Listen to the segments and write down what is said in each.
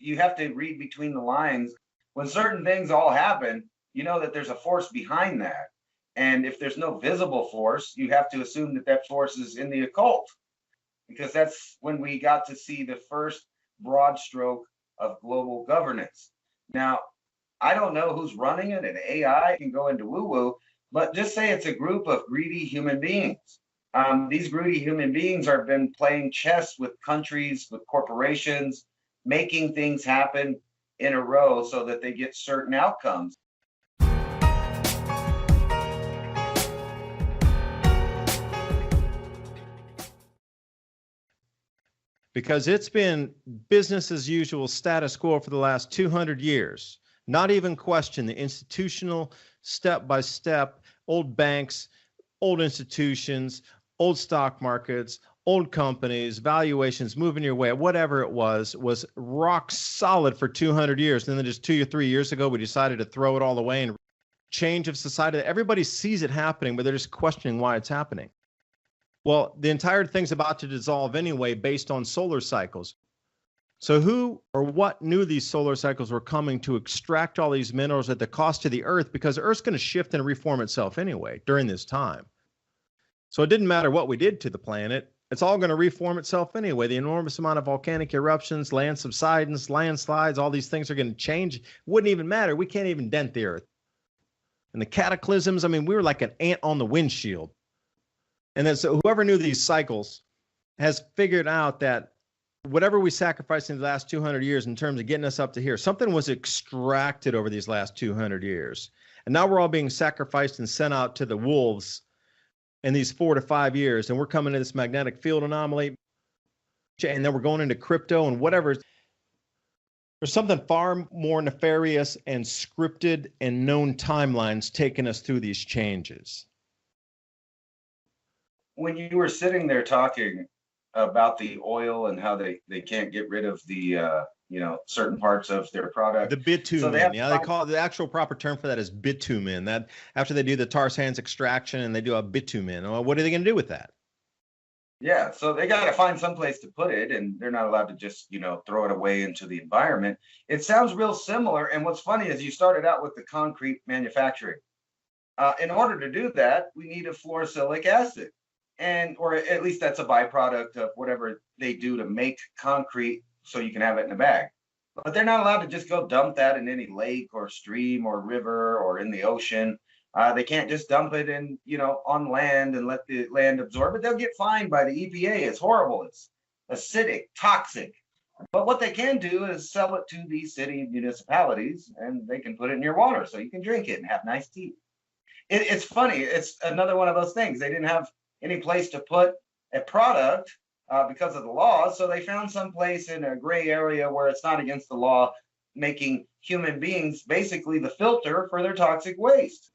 you have to read between the lines. When certain things all happen, you know that there's a force behind that. And if there's no visible force, you have to assume that that force is in the occult, because that's when we got to see the first broad stroke of global governance. Now, I don't know who's running it, and AI can go into woo-woo, but just say it's a group of greedy human beings. These greedy human beings have been playing chess with countries, with corporations, making things happen in a row so that they get certain outcomes. Because it's been business as usual, status quo for the last 200 years. Not even question the institutional, step-by-step, old banks, old institutions, old stock markets, old companies, valuations moving your way, whatever it was rock solid for 200 years. And then just 2 or 3 years ago, we decided to throw it all away and change of society. Everybody sees it happening, but they're just questioning why it's happening. Well, the entire thing's about to dissolve anyway based on solar cycles. So who or what knew these solar cycles were coming to extract all these minerals at the cost to the Earth? Because the Earth's going to shift and reform itself anyway during this time. So it didn't matter what we did to the planet. It's all going to reform itself anyway. The enormous amount of volcanic eruptions, land subsidence, landslides, all these things are going to change. It wouldn't even matter. We can't even dent the Earth. And the cataclysms, I mean, we were like an ant on the windshield. And then so whoever knew these cycles has figured out that whatever we sacrificed in the last 200 years in terms of getting us up to here, something was extracted over these last 200 years. And now we're all being sacrificed and sent out to the wolves in these 4 to 5 years. And we're coming to this magnetic field anomaly. And then we're going into crypto and whatever. There's something far more nefarious and scripted and known timelines taking us through these changes. When you were sitting there talking about the oil and how they can't get rid of the certain parts of their product, the bitumen, so they call it, the actual proper term for that is bitumen. That after they do the tar sands extraction and they do a bitumen, well, what are they going to do with that? Yeah, so they got to find some place to put it, and they're not allowed to just throw it away into the environment. It sounds real similar, and what's funny is you started out with the concrete manufacturing. In order to do that, we need a fluorosilicic acid. Or at least that's a byproduct of whatever they do to make concrete so you can have it in a bag. But they're not allowed to just go dump that in any lake or stream or river or in the ocean. They can't just dump it in, on land and let the land absorb it. They'll get fined by the EPA. It's horrible. It's acidic, toxic. But what they can do is sell it to the city municipalities, and they can put it in your water so you can drink it and have nice tea. It's funny. It's another one of those things. They didn't have any place to put a product because of the laws. So they found some place in a gray area where it's not against the law, making human beings basically the filter for their toxic waste.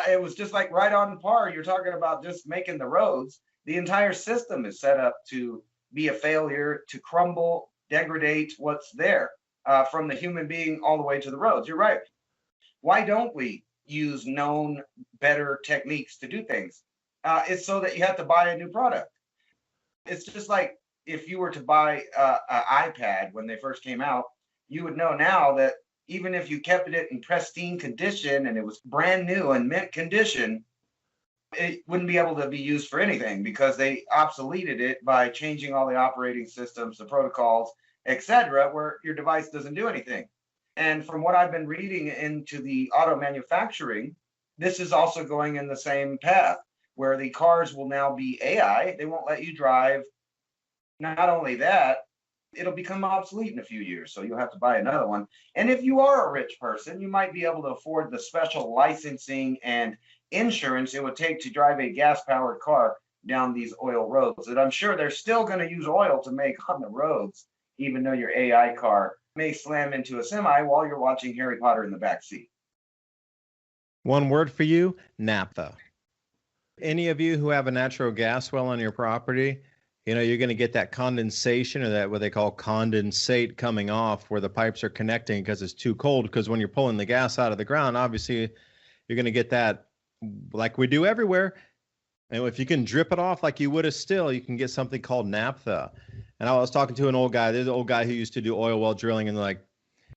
It was just like right on par. You're talking about just making the roads. The entire system is set up to be a failure, to crumble, degrade what's there, from the human being all the way to the roads. You're right. Why don't we use known better techniques to do things? It's so that you have to buy a new product. It's just like if you were to buy an iPad when they first came out, you would know now that even if you kept it in pristine condition and it was brand new and mint condition, it wouldn't be able to be used for anything because they obsoleted it by changing all the operating systems, the protocols, etc., where your device doesn't do anything. And from what I've been reading into the auto manufacturing, this is also going in the same path, where the cars will now be AI. They won't let you drive. Not only that, it'll become obsolete in a few years, so you'll have to buy another one. And if you are a rich person, you might be able to afford the special licensing and insurance it would take to drive a gas-powered car down these oil roads. And I'm sure they're still going to use oil to make on the roads, even though your AI car may slam into a semi while you're watching Harry Potter in the back seat. One word for you, naphtha. Any of you who have a natural gas well on your property, you're going to get that condensation, or that what they call condensate, coming off where the pipes are connecting because it's too cold. Because when you're pulling the gas out of the ground, obviously you're going to get that like we do everywhere. And if you can drip it off like you would a still, you can get something called naphtha. And I was talking to an old guy. There's an old guy who used to do oil well drilling, and they're like,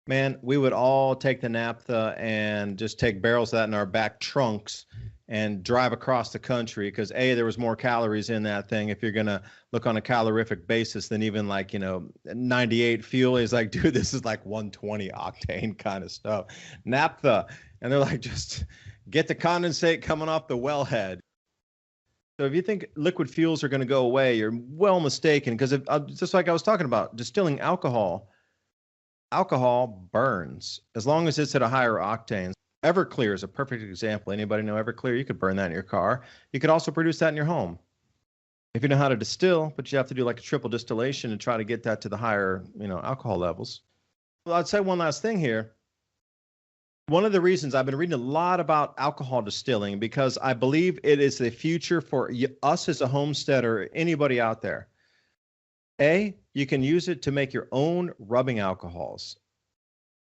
man, we would all take the naphtha and just take barrels of that in our back trunks and drive across the country because there was more calories in that thing if you're going to look on a calorific basis than even 98 fuel. Is like, dude, this is like 120 octane kind of stuff. Naphtha. And they're like, just get the condensate coming off the wellhead. So if you think liquid fuels are going to go away, you're well mistaken, because just like I was talking about, distilling alcohol burns as long as it's at a higher octane. Everclear is a perfect example. Anybody know Everclear? You could burn that in your car. You could also produce that in your home if you know how to distill, but you have to do like a triple distillation to try to get that to the higher, alcohol levels. Well, I'd say one last thing here. One of the reasons I've been reading a lot about alcohol distilling, because I believe it is the future for us as a homesteader, anybody out there. You can use it to make your own rubbing alcohols.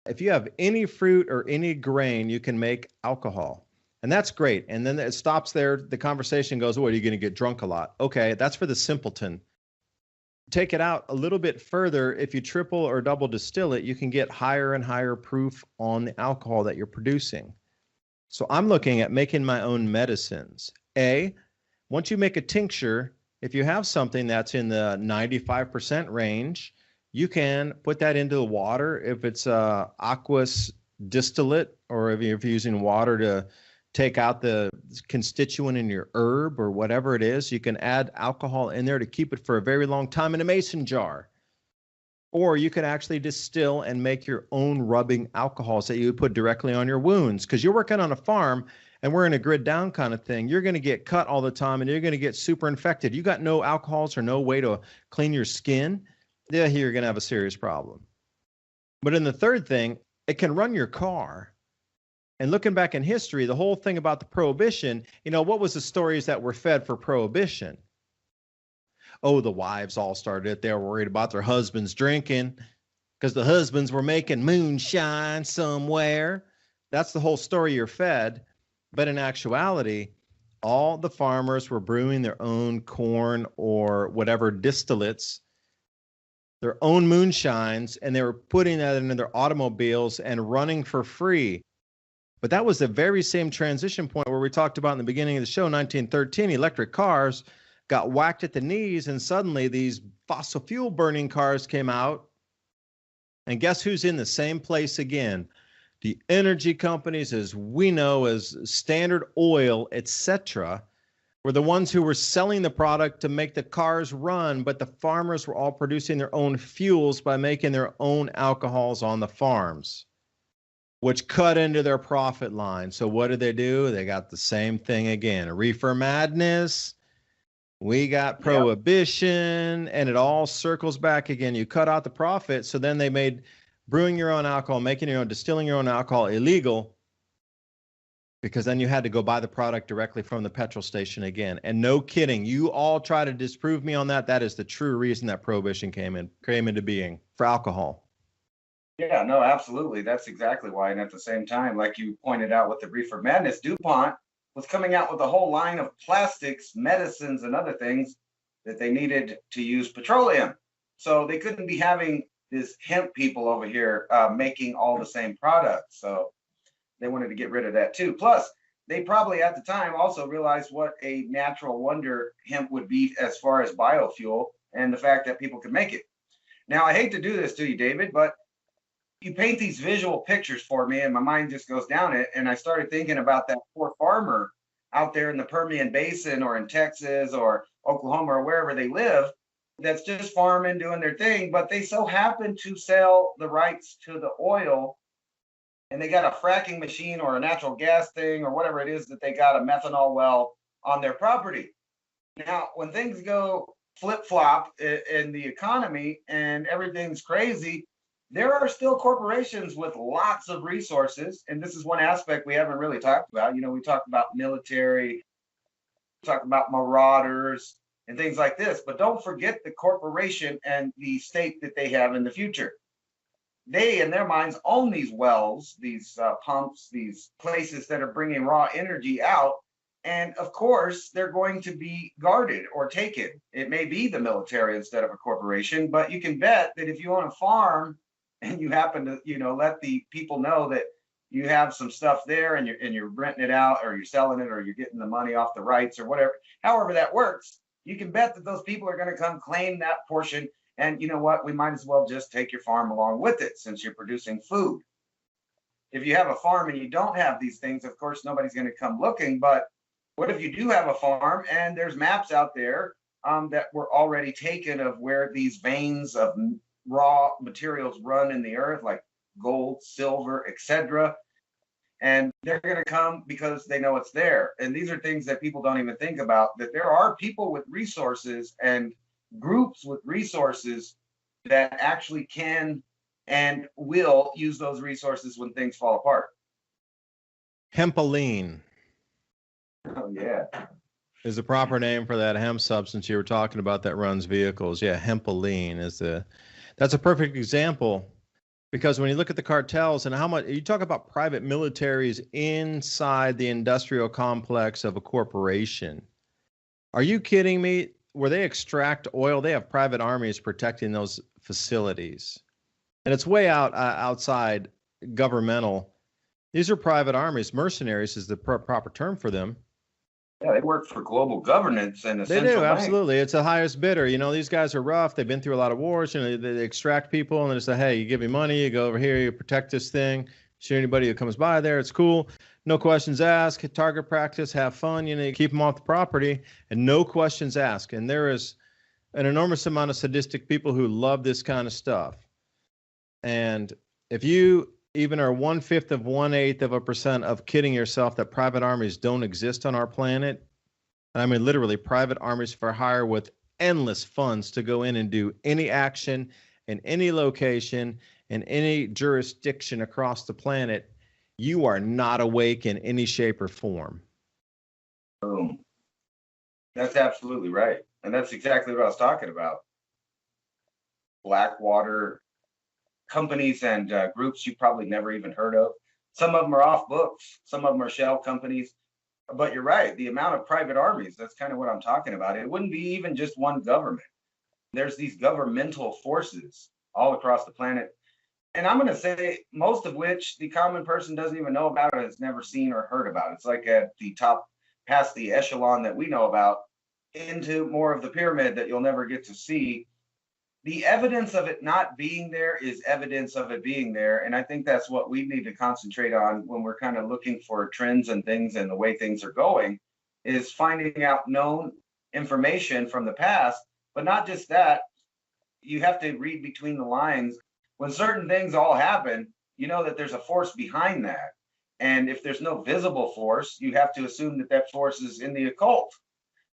If you have any fruit or any grain, you can make alcohol. And that's great. And then it stops there. The conversation goes, are you going to get drunk a lot? Okay, that's for the simpleton. Take it out a little bit further. If you triple or double distill it, you can get higher and higher proof on the alcohol that you're producing. So I'm looking at making my own medicines. Once you make a tincture, if you have something that's in the 95% range, you can put that into the water. If it's aqueous distillate, or if you're using water to take out the constituent in your herb or whatever it is, you can add alcohol in there to keep it for a very long time in a mason jar. Or you could actually distill and make your own rubbing alcohols that you would put directly on your wounds. Because you're working on a farm and we're in a grid down kind of thing. You're going to get cut all the time and you're going to get super infected. You got no alcohols or no way to clean your skin. You're going to have a serious problem. But then the third thing, it can run your car. And looking back in history, the whole thing about the Prohibition, what was the stories that were fed for Prohibition? Oh, the wives all started it. They were worried about their husbands drinking because the husbands were making moonshine somewhere. That's the whole story you're fed. But in actuality, all the farmers were brewing their own corn or whatever distillates, their own moonshines, and they were putting that into their automobiles and running for free. But that was the very same transition point where we talked about in the beginning of the show, 1913, electric cars got whacked at the knees, and suddenly these fossil fuel burning cars came out. And guess who's in the same place again? The energy companies, as we know, as Standard Oil, etc., were the ones who were selling the product to make the cars run, but the farmers were all producing their own fuels by making their own alcohols on the farms, which cut into their profit line. So what did they do? They got the same thing again. Reefer madness. We got prohibition, and it all circles back again. You cut out the profit, so then they made brewing your own alcohol, making your own, distilling your own alcohol illegal, because then you had to go buy the product directly from the petrol station again. And no kidding, you all try to disprove me on that. That is the true reason that Prohibition came into being for alcohol. Yeah, no, absolutely. That's exactly why. And at the same time, like you pointed out with the reefer madness, DuPont was coming out with a whole line of plastics, medicines, and other things that they needed to use petroleum. So they couldn't be having this hemp people over here making all the same products. So they wanted to get rid of that too. Plus, they probably at the time also realized what a natural wonder hemp would be as far as biofuel and the fact that people could make it. Now, I hate to do this to you, David, but you paint these visual pictures for me and my mind just goes down it. And I started thinking about that poor farmer out there in the Permian Basin or in Texas or Oklahoma or wherever they live that's just farming, doing their thing, but they so happen to sell the rights to the oil and they got a fracking machine or a natural gas thing or whatever it is that they got a methanol well on their property. Now, when things go flip-flop in the economy and everything's crazy, there are still corporations with lots of resources. And this is one aspect we haven't really talked about. We talked about military, we talked about marauders and things like this. But don't forget the corporation and the stake that they have in the future. They, in their minds, own these wells, these pumps, these places that are bringing raw energy out. And of course, they're going to be guarded or taken. It may be the military instead of a corporation, but you can bet that if you own a farm and you happen to, let the people know that you have some stuff there and you're renting it out or you're selling it or you're getting the money off the rights or whatever, however that works, you can bet that those people are going to come claim that portion. And you know what? We might as well just take your farm along with it since you're producing food. If you have a farm and you don't have these things, of course, nobody's going to come looking. But what if you do have a farm and there's maps out there that were already taken of where these veins of raw materials run in the earth, like gold, silver, etc. And they're going to come because they know it's there. And these are things that people don't even think about, that there are people with resources and groups with resources that actually can and will use those resources when things fall apart. Hempoline. Oh, yeah. Is the proper name for that hemp substance you were talking about that runs vehicles. Yeah, Hempoline that's a perfect example, because when you look at the cartels and how much you talk about private militaries inside the industrial complex of a corporation. Are you kidding me? Where they extract oil, they have private armies protecting those facilities. And it's way outside governmental. These are private armies. Mercenaries is the proper term for them. Yeah, they work for global governance and a They central do, bank. absolutely. It's the highest bidder. These guys are rough. They've been through a lot of wars. They extract people and they say, hey, you give me money, you go over here, you protect this thing. Shoot anybody who comes by there. It's cool. No questions asked. Target practice, have fun. You keep them off the property and no questions asked. And there is an enormous amount of sadistic people who love this kind of stuff. And if you even are 1/5 of 1/8% of kidding yourself that private armies don't exist on our planet, I mean, literally private armies for hire with endless funds to go in and do any action in any location in any jurisdiction across the planet, you are not awake in any shape or form. Boom. That's absolutely right. And that's exactly what I was talking about. Blackwater companies and groups you probably never even heard of. Some of them are off books. Some of them are shell companies. But you're right. The amount of private armies, that's kind of what I'm talking about. It wouldn't be even just one government. There's these governmental forces all across the planet. And I'm going to say most of which the common person doesn't even know about or has never seen or heard about. It's like at the top, past the echelon that we know about, into more of the pyramid that you'll never get to see. The evidence of it not being there is evidence of it being there. And I think that's what we need to concentrate on when we're kind of looking for trends and things and the way things are going, is finding out known information from the past. But not just that, you have to read between the lines. When certain things all happen, you know that there's a force behind that. And if there's no visible force, you have to assume that that force is in the occult.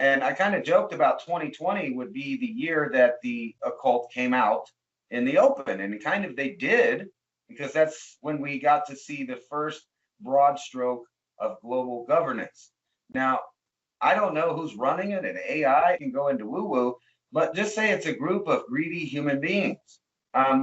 And I kind of joked about 2020 would be the year that the occult came out in the open. And kind of they did, because that's when we got to see the first broad stroke of global governance. Now, I don't know who's running it, and AI can go into woo-woo, but just say it's a group of greedy human beings.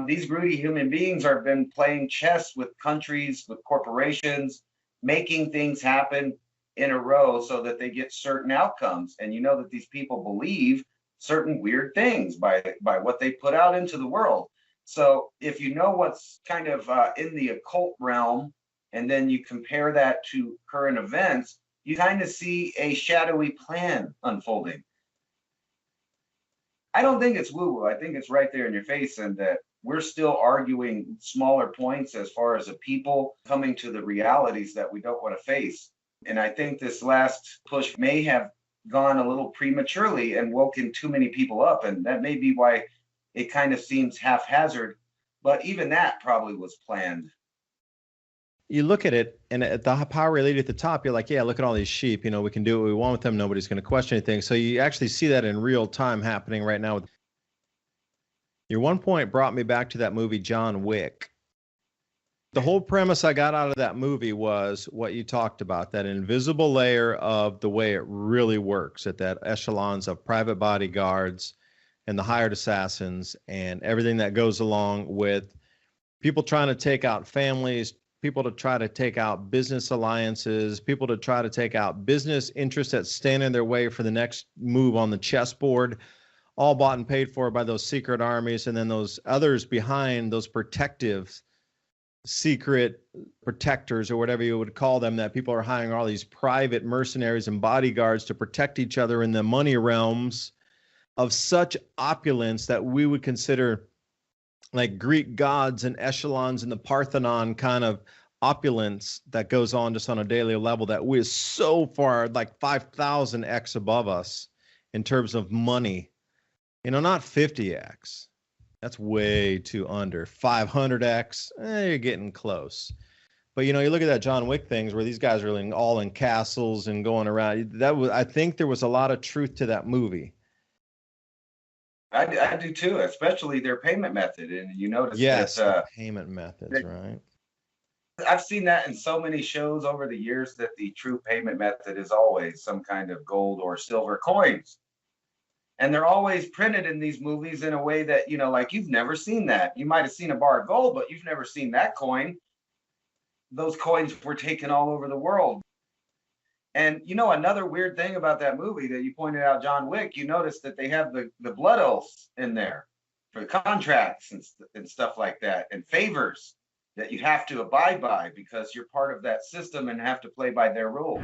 These greedy human beings have been playing chess with countries, with corporations, making things happen in a row so that they get certain outcomes. And you know that these people believe certain weird things by what they put out into the world. So if you know what's kind of in the occult realm, and then you compare that to current events, you kind of see a shadowy plan unfolding. I don't think it's woo-woo. I think it's right there in your face, and that we're still arguing smaller points as far as a people coming to the realities that we don't want to face. And I think this last push may have gone a little prematurely and woken too many people up. And that may be why it kind of seems haphazard. But even that probably was planned. You look at it, and at the power elite at the top, you're like, yeah, look at all these sheep. We can do what we want with them. Nobody's going to question anything. So you actually see that in real time happening right now. Your one point brought me back to that movie, John Wick. The whole premise I got out of that movie was what you talked about, that invisible layer of the way it really works at that echelons of private bodyguards and the hired assassins and everything that goes along with people trying to take out families, people to try to take out business alliances, people to try to take out business interests that stand in their way for the next move on the chessboard, all bought and paid for by those secret armies, and then those others behind, those protective secret protectors or whatever you would call them, that people are hiring all these private mercenaries and bodyguards to protect each other in the money realms of such opulence that we would consider like Greek gods and echelons in the Parthenon kind of opulence that goes on just on a daily level, that we is so far like 5,000x above us in terms of money. Not 50x. That's way too under. 500x, you're getting close. But you look at that John Wick things where these guys are all in castles and going around. I think there was a lot of truth to that movie. I do too, especially their payment method. And you notice that payment methods, right? I've seen that in so many shows over the years, that the true payment method is always some kind of gold or silver coins. And they're always printed in these movies in a way that, like you've never seen that. You might have seen a bar of gold, but you've never seen that coin. Those coins were taken all over the world. And, another weird thing about that movie that you pointed out, John Wick, you notice that they have the blood oaths in there for contracts and stuff like that, and favors that you have to abide by because you're part of that system and have to play by their rules.